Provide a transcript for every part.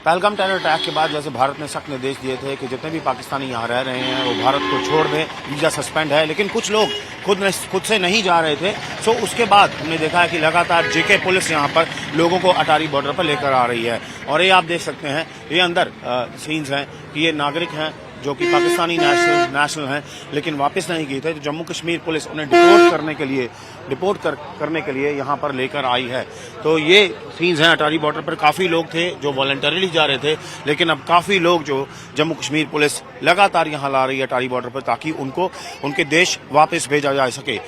Pahalgam terror attack के बाद जैसे भारत ने सख्त निर्देश दिए थे कि जितने भी पाकिस्तानी यहाँ रह रहे हैं वो भारत को छोड़ दें, वीजा सस्पेंड है, लेकिन कुछ लोग खुद से नहीं जा रहे थे। सो उसके बाद हमने देखा है कि लगातार जेके पुलिस यहाँ पर लोगों को अटारी बॉर्डर पर लेकर आ रही है। और ये आप देख सकते हैं, ये अंदर सीन्स हैं कि ये नागरिक हैं जो कि पाकिस्तानी नेशनल हैं, लेकिन वापस नहीं गए थे। तो जम्मू कश्मीर पुलिस उन्हें डिपोर्ट करने के लिए यहाँ पर लेकर आई है। तो ये सीन्स हैं, अटारी बॉर्डर पर काफ़ी लोग थे जो वॉलंटरीली जा रहे थे, लेकिन अब काफ़ी लोग जो जम्मू कश्मीर पुलिस लगातार यहाँ ला रही है अटारी बॉर्डर पर, ताकि उनको उनके देश वापस भेजा जा सके।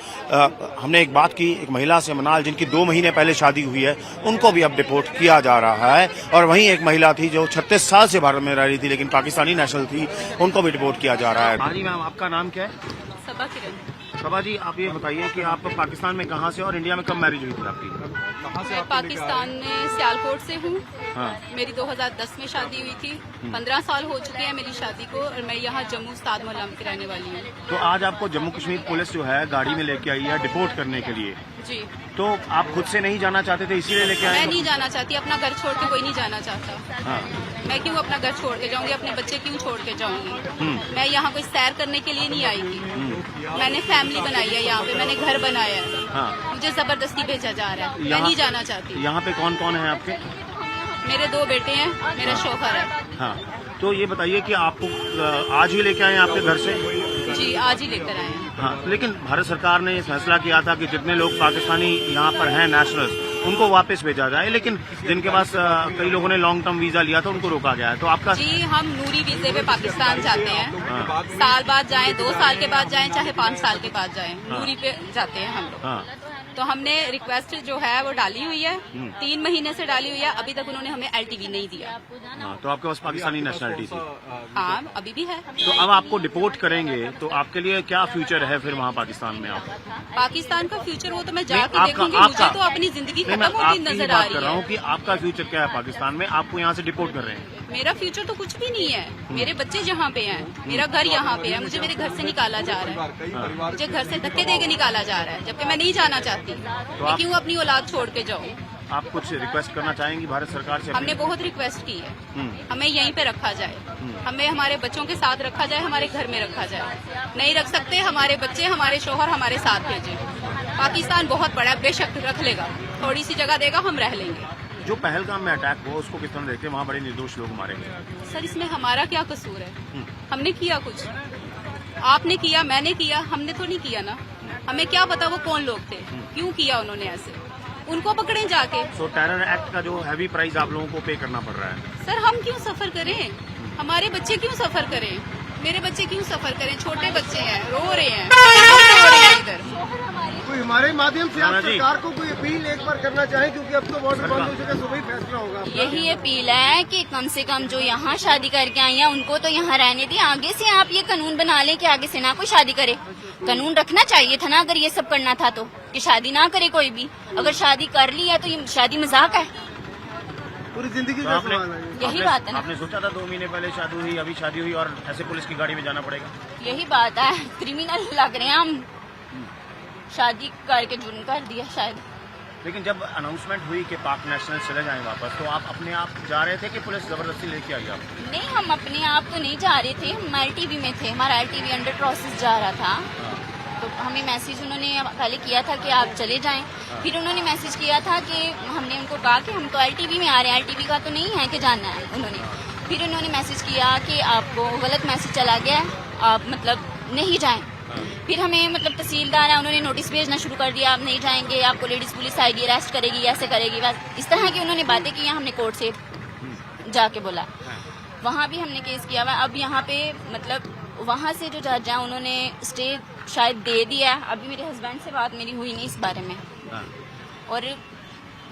हमने एक बात की एक महिला से, मनाल, जिनकी 2 महीने पहले शादी हुई है, उनको भी अब डिपोर्ट किया जा रहा है। और वहीं एक महिला थी जो 36 साल से भारत में रह रही थी लेकिन पाकिस्तानी नेशनल थी, उनको भी डिपोर्ट किया जा रहा है। हाँ जी मैम, आपका नाम क्या है? सबा किरण। सबा जी, आप ये बताइए कि आप पाकिस्तान में कहाँ से और इंडिया में कब मैरिज हुई थी आपकी? मैं पाकिस्तान में सियालकोट से हूँ। हाँ। मेरी 2010 में शादी हुई थी। 15 साल हो चुके हैं मेरी शादी को, और मैं यहाँ जम्मू उस्ताद मोहल्ला की रहने वाली हूँ। तो आज आपको जम्मू कश्मीर पुलिस जो है गाड़ी में लेके आई है डिपोर्ट करने के लिए। जी। तो आप खुद से नहीं जाना चाहते थे, इसीलिए लेके आए? मैं नहीं जाना चाहती, अपना घर छोड़ के कोई नहीं जाना चाहता। हाँ। मैं क्यों अपना घर छोड़ के जाऊंगी, अपने बच्चे क्यों छोड़ के जाऊंगी? मैं यहाँ कोई सैर करने के लिए नहीं आई थी। मैंने फैमिली बनाई है यहाँ पे, मैंने घर बनाया है। हाँ। मुझे जबरदस्ती भेजा जा रहा है, मैं नहीं जाना चाहती। यहाँ पे कौन कौन है आपके? मेरे 2 बेटे हैं, मेरा शौहर है। हाँ। तो ये बताइए कि आपको आज ही लेके आए हैं आपके घर से? जी, आज ही लेकर आए हैं। हाँ, लेकिन भारत सरकार ने फैसला किया था कि जितने लोग पाकिस्तानी यहाँ पर हैं नेशनल्स, उनको वापस भेजा जाए, लेकिन जिनके पास कई लोगों ने लॉन्ग टर्म वीजा लिया था उनको रोका गया है। तो आपका? जी, हम नूरी वीजे पे पाकिस्तान जाते हैं। हाँ। साल बाद जाएं, 2 साल के बाद जाएं, चाहे 5 साल के बाद जाएं, नूरी पे जाते हैं हम लोग। हाँ। तो हमने रिक्वेस्ट जो है वो डाली हुई है, 3 महीने से डाली हुई है। अभी तक उन्होंने हमें LTV नहीं दिया। हाँ, तो आपके पास पाकिस्तानी नेशनलिटी थी? हाँ, अभी भी है। तो अब आपको डिपोर्ट करेंगे तो आपके लिए क्या फ्यूचर है फिर वहाँ पाकिस्तान में? आप पाकिस्तान का फ्यूचर वो तो मैं जाके देखूंगी। मुझे तो अपनी जिंदगी खत्म होती नजर आ रही है। कि आपका फ्यूचर क्या है पाकिस्तान में? आपको यहाँ से डिपोर्ट कर रहे हैं? मेरा फ्यूचर तो कुछ भी नहीं है। मेरे बच्चे जहाँ पे हैं, मेरा घर यहाँ पे है, मुझे मेरे घर से निकाला जा रहा है। मुझे घर से धक्के देके निकाला जा रहा है, जबकि मैं नहीं जाना चाहती। मैं क्यों अपनी औलाद छोड़ के जाऊँ? आप कुछ रिक्वेस्ट करना चाहेंगी भारत सरकार से? हमने बहुत रिक्वेस्ट की है, हमें यहीं पे रखा जाए, हमें हमारे बच्चों के साथ रखा जाए, हमारे घर में रखा जाए। नहीं रख सकते, हमारे बच्चे, हमारे शौहर हमारे साथ भेजे। पाकिस्तान बहुत बड़ा है, बेशक रख लेगा, थोड़ी सी जगह देगा, हम रह लेंगे। जो पहलगाम में अटैक हुआ उसको किस तरह देखते हैं? वहाँ बड़े निर्दोष लोग मारे गए। सर, इसमें हमारा क्या कसूर है? हमने किया कुछ? आपने किया, मैंने किया, हमने तो नहीं किया ना। हमें क्या पता वो कौन लोग थे, क्यों किया उन्होंने ऐसे? उनको पकड़े जाके। तो टेरर एक्ट का जो हैवी प्राइस आप लोगों को पे करना पड़ रहा है। सर, हम क्यों सफर करें? हमारे बच्चे क्यों सफर करें? मेरे बच्चे क्यों सफर करें? छोटे बच्चे हैं, रो रहे हैं, इधर। कोई हमारे माध्यम से आप सरकार को कोई अपील एक बार करना चाहें, क्योंकि अब तो बॉर्डर बंद हो चुका है, सुबह ही फैसला होगा। यही अपील है कि कम से कम जो यहाँ शादी करके आई हैं उनको तो यहाँ रहने दिए। आगे से आप ये कानून बना लें कि आगे से ना कोई शादी करे। कानून रखना चाहिए था ना, अगर ये सब करना था तो, कि शादी ना करे कोई भी। अगर शादी कर ली है तो ये शादी मजाक है, पूरी जिंदगी का सवाल है। यही बात है ना। आपने सोचा था 2 महीने पहले शादी हुई, अभी शादी हुई और ऐसे पुलिस की गाड़ी में जाना पड़ेगा? यही बात है, क्रिमिनल लग रहे हैं हम। शादी करके जुर्म कर दिया शायद। लेकिन जब अनाउंसमेंट हुई कि पाक नेशनल चले जाएं वापस, तो आप अपने आप जा रहे थे कि पुलिस जबरदस्ती लेके आई आपको? नहीं, हम अपने आप तो नहीं जा रहे थे, हम LTV में थे। हमारा LTV अंडर प्रोसेस जा रहा था। तो हमें मैसेज उन्होंने पहले किया था कि आप चले जाएं। फिर उन्होंने मैसेज किया था कि हमने उनको कहा कि हम तो LTV में आ रहे हैं, LTV का तो नहीं है कि जाना है उन्होंने। फिर उन्होंने मैसेज किया कि आपको गलत मैसेज चला गया है, आप मतलब नहीं जाएं। फिर हमें मतलब तहसीलदार है, उन्होंने नोटिस भेजना शुरू कर दिया, आप नहीं जाएंगे, आपको लेडीज पुलिस आएगी, अरेस्ट करेगी, ऐसे करेगी। बस इस तरह की उन्होंने बातें की। हमने कोर्ट से जाके बोला, वहाँ भी हमने केस किया हुआ। अब यहाँ पे मतलब वहाँ से जो जज हैं उन्होंने स्टे शायद दे दिया। अभी मेरे हस्बैंड से बात मेरी हुई नहीं इस बारे में, और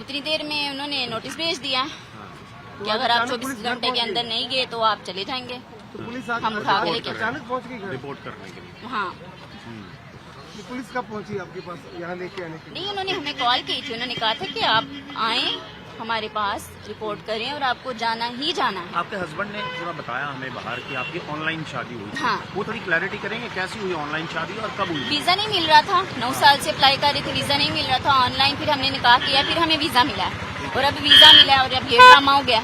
उतनी देर में उन्होंने नोटिस भेज दिया कि अगर आप 24 घंटे के अंदर नहीं गए तो आप चले जाएंगे। तो पुलिस हम उठा के लेके अचानक पहुंच गई रिपोर्ट करने के लिए? हाँ। तो पुलिस कब पहुंची आपके पास यहाँ लेके आने के लिए? नहीं, उन्होंने हमें कॉल की थी, उन्होंने कहा था कि आप आए हमारे पास, रिपोर्ट करें और आपको जाना ही जाना है। आपके हस्बैंड ने पूरा बताया हमें बाहर की आपकी ऑनलाइन शादी हुई थी। हाँ। वो थोड़ी क्लैरिटी करेंगे, कैसी हुई ऑनलाइन शादी और कब हुई? वीजा नहीं मिल रहा था, 9 साल से अप्लाई कर रहे थे, वीजा नहीं मिल रहा था ऑनलाइन। फिर हमने निकाह किया, फिर हमें वीजा मिला है, और अब वीजा मिला है, और अब ये ड्रामा हो गया।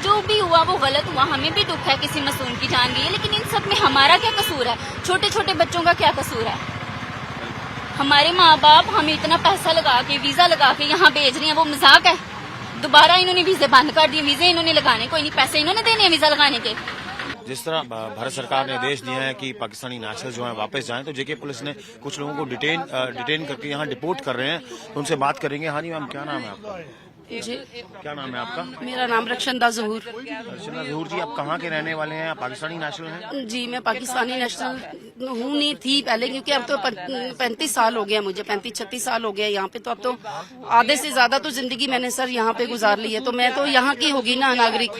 जो भी हुआ वो गलत हुआ, हमें भी दुख है किसी मासूम की जान गई है, लेकिन इन सब में हमारा क्या कसूर है? छोटे छोटे बच्चों का क्या कसूर है? हमारे माँ बाप हमें इतना पैसा लगा के वीजा लगा के यहाँ भेज रहे हैं, वो मजाक है? दोबारा इन्होंने वीजे बंद कर दिए, वीजे इन्होंने लगाने कोई नहीं, पैसे इन्होंने देने हैं वीजा लगाने के। जिस तरह भारत सरकार ने आदेश दिया है कि पाकिस्तानी नेशनल जो है वापस जाएं, तो जेके पुलिस ने कुछ लोगों को डिटेन करके यहाँ डिपोर्ट कर रहे हैं, तो उनसे बात करेंगे। हाँ जी मैम, क्या नाम है आपका? जी, क्या नाम है आपका? मेरा नाम रक्षंदा जहूर। अर्चना जहूर जी, आप कहाँ के रहने वाले हैं? आप पाकिस्तानी नेशनल हैं? जी, मैं पाकिस्तानी नेशनल हूँ, नहीं थी पहले, क्योंकि अब तो 35 साल हो गया मुझे, 35-36 साल हो गया यहाँ पे, तो अब तो आधे से ज्यादा तो जिंदगी मैंने सर यहाँ पे गुजार ली है, तो मैं तो यहाँ की होगी ना, नागरिक,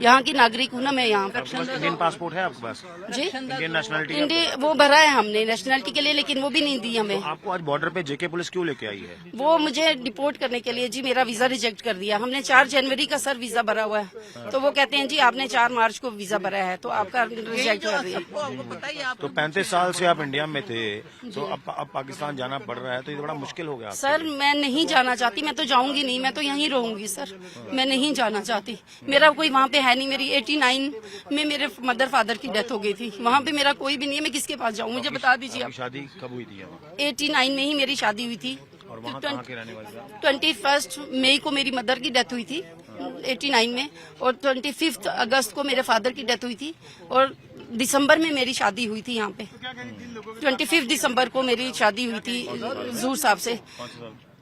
यहाँ की नागरिक हूँ ना मैं यहाँ पे। इंडियन पासपोर्ट है आपके पास? जी, इंडियन नेशनलिटी? इंडिया वो भरा है हमने नेशनलिटी के लिए, लेकिन वो भी नहीं दी हमें। आपको आज बॉर्डर पे जेके पुलिस क्यों लेके आई है? वो मुझे डिपोर्ट करने के लिए जी, मेरा वीजा रिजेक्ट कर दिया हमने। 4 जनवरी का सर वीजा भरा हुआ है, तो वो कहते हैं जी आपने 4 मार्च को वीजा भरा है, तो आपका रिजेक्ट कर दिया। तो 35 साल से आप इंडिया में थे, तो अब पाकिस्तान जाना पड़ रहा है, तो ये बड़ा मुश्किल हो गया आपके सर लिए। मैं नहीं जाना चाहती, मैं तो जाऊंगी नहीं, मैं तो यहीं रहूंगी सर, मैं नहीं जाना चाहती। मेरा कोई वहाँ पे है नहीं, मेरी 89 में मेरे मदर फादर की डेथ हो गई थी, वहाँ पे मेरा कोई भी नहीं है, मैं किसके पास जाऊँ? मुझे बता दीजिए आप। शादी कब हुई थी? 89 में ही मेरी शादी हुई थी, और वहाँ कहाँ के रहने वाले थे? 21 मई को मेरी मदर की डेथ हुई थी 89 में, और 25 अगस्त को मेरे फादर की डेथ हुई थी, और दिसंबर में मेरी शादी हुई थी यहाँ पे। 25 दिसंबर को मेरी शादी हुई थी जूर साहब से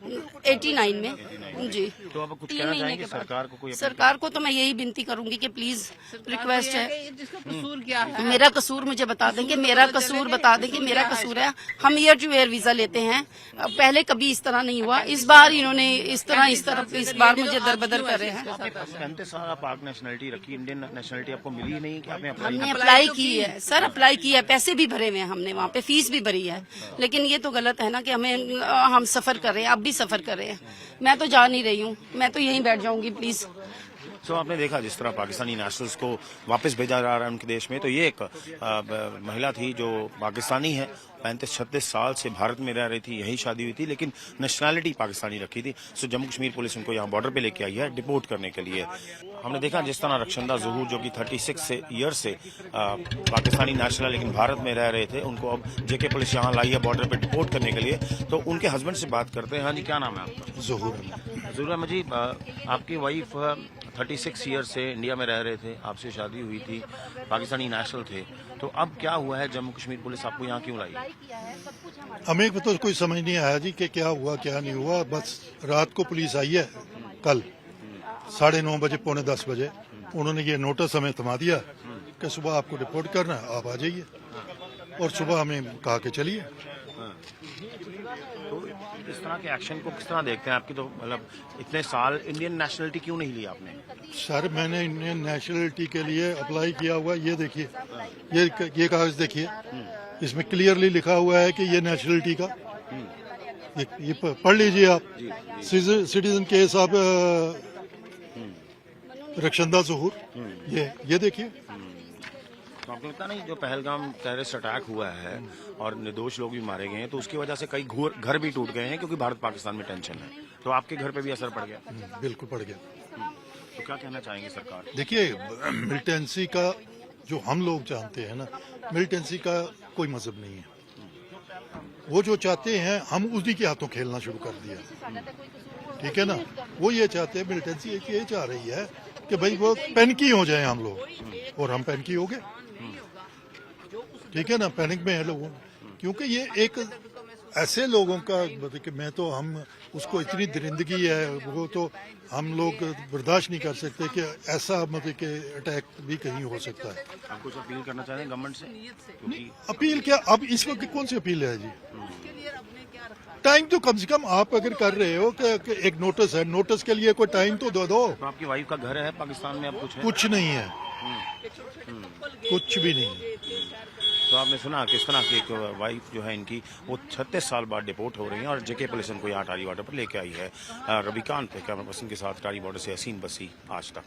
89 में जी। तो अब कुछ कहना चाहेंगे सरकार को? कोई सरकार को तो मैं यही विनती करूंगी कि प्लीज रिक्वेस्ट है, जिसका कसूर क्या है? मेरा कसूर मुझे बता दें कि मेरा कसूर बता दें कि मेरा कसूर है। हम ईयर टू ईयर वीजा लेते हैं, पहले कभी इस तरह नहीं हुआ, इस बार इन्होंने इस बार मुझे दरबदर कर रहे हैं। 35 साल आप पाक नेशनलिटी रखी, इंडियन नेशनलिटी आपको मिली ही नहीं कि आपने अप्लाई? हमने अप्लाई की है सर, अप्लाई किया है, पैसे भी भरे हुए हैं हमने, वहाँ पे फीस भी भरी है, लेकिन ये तो गलत है ना कि हम सफर कर रहे हैं, आप भी सफर कर रहे हैं। मैं तो जा नहीं रही हूँ, मैं तो यहीं बैठ जाऊंगी प्लीज। तो आपने देखा जिस तरह पाकिस्तानी नेशनल्स को वापस भेजा जा रहा है उनके देश में, तो ये एक महिला थी जो पाकिस्तानी है, 35-36 साल से भारत में रह रही थी, यही शादी हुई थी, लेकिन नेशनलिटी पाकिस्तानी रखी थी। सो जम्मू कश्मीर पुलिस उनको यहाँ बॉर्डर पे लेके आई है डिपोर्ट करने के लिए। हमने देखा जिस तरह रक्षंदा जहूर जो कि 36 ईयर से पाकिस्तानी नेशनल लेकिन भारत में रह रहे थे, उनको अब जेके पुलिस यहाँ लाई है बॉर्डर पे डिपोर्ट करने के लिए। तो उनके हस्बैंड से बात करते हैं। हाँ जी, क्या नाम है आपका? जहूर अहमद। जहूर अहमद जी, आपकी वाइफ 36 ईयर से इंडिया में रह रहे थे, आपसे शादी हुई थी, पाकिस्तानी नेशनल थे, तो अब क्या हुआ है? जम्मू कश्मीर पुलिस आपको यहाँ क्यों लाई? हमें तो कोई समझ नहीं आया जी कि क्या हुआ क्या नहीं हुआ। बस रात को पुलिस आई है, कल 9:30 बजे, 9:45 बजे, उन्होंने ये नोटिस हमें थमा दिया कि सुबह आपको रिपोर्ट करना है, आप आ जाइए, और सुबह हमें कहा कि चलिए। तो इस तरह के एक्शन को किस तरह देखते हैं? आपकी तो मतलब इतने साल इंडियन नेशनलिटी क्यों नहीं ली आपने? सर मैंने इंडियन नेशनलिटी के लिए अप्लाई किया हुआ, ये देखिए, ये कागज देखिए, इसमें क्लियरली लिखा हुआ है कि ये नेशनलिटी का, ये पढ़ लीजिए आप। सिटीजन केस ऑफ रक्षंदा जहूर, ये देखिए। तो आपको लगता नहीं जो पहलगाम टेररिस्ट अटैक हुआ है और निर्दोष लोग भी मारे गए हैं, तो उसकी वजह से कई घर भी टूट गए हैं क्योंकि भारत पाकिस्तान में टेंशन है, तो आपके घर पे भी असर पड़ गया? बिल्कुल पड़ गया। तो क्या कहना चाहेंगे सरकार? देखिए, मिलिटेंसी का जो हम लोग जानते हैं ना, मिलिटेंसी का कोई मजहब नहीं है। वो जो चाहते हैं हम उसी के हाथों खेलना शुरू कर दिया, ठीक है ना। वो ये चाहते हैं, मिलिटेंसी ये चाह रही है कि भाई वो पैनिकी हो जाए हम लोग, और हम पैनिकी हो गए, ठीक है ना। पैनिक में है लोगों, क्योंकि ये एक ऐसे लोगों का, मतलब कि मैं तो, हम उसको इतनी दरिंदगी है, वो तो हम लोग बर्दाश्त नहीं कर सकते कि ऐसा मतलब कि अटैक भी कहीं हो सकता है। आप कुछ अपील करना चाह रहे हैं गवर्नमेंट से? अपील क्या, अब इस वक्त कौन सी अपील है जी? टाइम तो कम से कम आप अगर कर रहे हो कि एक नोटिस है, नोटिस के लिए कोई टाइम तो दो। तो आपकी वाइफ का घर है पाकिस्तान में? अब कुछ नहीं है, कुछ भी नहीं। तो आपने सुना किस तरह की एक वाइफ जो है इनकी, वो 36 साल बाद डिपोर्ट हो रही हैं और जेके पुलिस इनको यहाँ टारी बॉर्डर पर लेके आई है। रविकांत कैमरा पर्सन के साथ टारी बॉर्डर से हसीन बसी, आज तक।